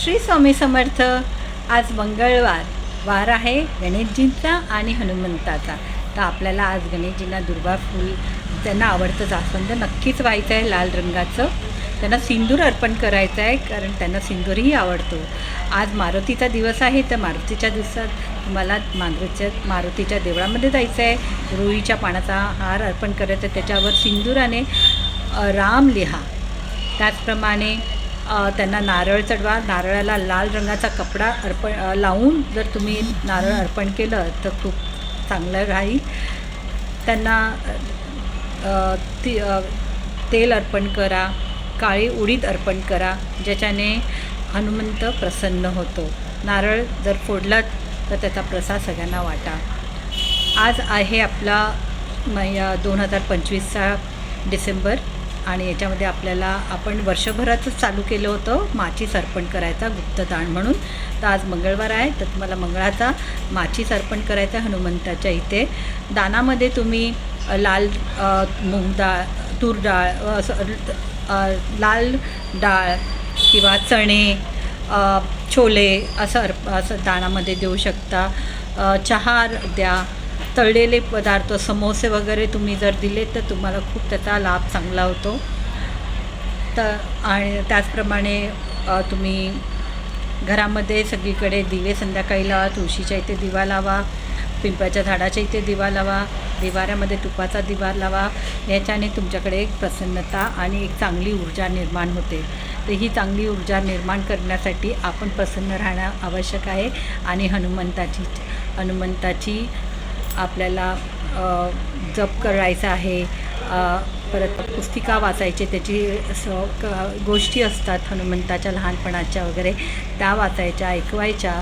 श्री स्वामी समर्थ. आज मंगळवार, वार आहे गणेशजींचा आणि हनुमंताचा. तर आपल्याला आज गणेशजींना दुर्वा फूल त्यांना आवडतं जास्वंद नक्कीच व्हायचं आहे लाल रंगाचं. त्यांना सिंदूर अर्पण करायचं आहे कारण त्यांना सिंदूरही आवडतो. आज मारुतीचा दिवस आहे तर मारुतीच्या दिवसात तुम्हाला मारुतीच्या देवळामध्ये जायचं आहे. रुईच्या पानाचा हार अर्पण करायचा, त्याच्यावर सिंदूराने राम लिहा. त्याचप्रमाणे त्यांना नारळ चढवा. नारळाला लाल रंगाचा कपडा लावून जर तुम्ही नारळ अर्पण केलं तर खूप चांगलं राहील. त्यांना तेल अर्पण करा, काळी उडीद अर्पण करा, ज्याच्याने हनुमंत प्रसन्न होतो. नारळ जर फोडलात तर त्याचा प्रसाद सगळ्यांना वाटा. आज आहे आपला 2025 डिसेंबर आणि याच्यामध्ये आपण वर्षभरातच चालू केलं होतं माचीस अर्पण करायचा गुप्तदान म्हणून. तर आज मंगळवार आहे तर तुम्हाला मंगळाचा माचीस अर्पण करायचा हनुमंताच्या इथे. दानामध्ये तुम्ही लाल मूग डाळ, तूर डाळ, लाल डाळ किंवा चणे, छोले असं दानामध्ये देऊ शकता. चहा द्या. तळलेले पदार्थ, समोसे वगैरे तुम्ही जर दिले तर तुम्हाला खूप त्याचा लाभ चांगला होतो. आणि त्याचप्रमाणे तुम्ही घरामध्ये सगळीकडे दिवे संध्याकाळी लावा. तुळशीच्या इथे दिवा लावा, पिंपळाच्या झाडाच्या इथे दिवा लावा, दिवाऱ्यामध्ये तुपाचा दिवा लावा. याच्याने तुमच्याकडे एक प्रसन्नता आणि एक चांगली ऊर्जा निर्माण होते. तर ही चांगली ऊर्जा निर्माण करण्यासाठी आपण प्रसन्न राहणं आवश्यक आहे. आणि हनुमंताची आपल्याला जप करायचा आहे. परत पुस्तिका वाचायची, त्याची गोष्टी असतात हनुमंताच्या लहानपणाच्या वगैरे, त्या वाचायच्या, ऐकवायच्या.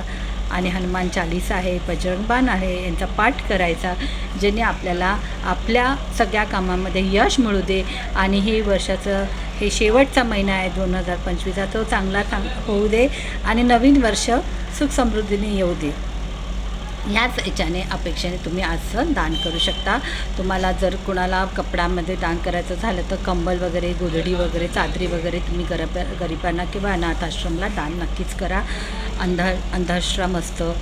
आणि हनुमान चालीसा आहे, बजरंगबाण आहे, यांचा पाठ करायचा, ज्याने आपल्याला आपल्या सगळ्या कामामध्ये यश मिळू दे. आणि हे शेवटचा महिना आहे 2025चा, तो चांगला होऊ दे आणि नवीन वर्ष सुख समृद्धीने येऊ दे. ह्याच याच्याने अपेक्षेने तुम्ही आजचं दान करू शकता. तुम्हाला जर कुणाला कपड्यामध्ये दान करायचं झालं तर कंबल वगैरे, गोधडी वगैरे, चादरी वगैरे तुम्ही गरिबांना किंवा अनाथाश्रमला दान नक्कीच करा. अंधाश्रम असतं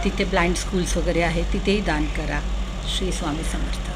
तिथे, ब्लाइंड स्कूल्स वगैरे आहे तिथेही दान करा. श्री स्वामी समर्थ.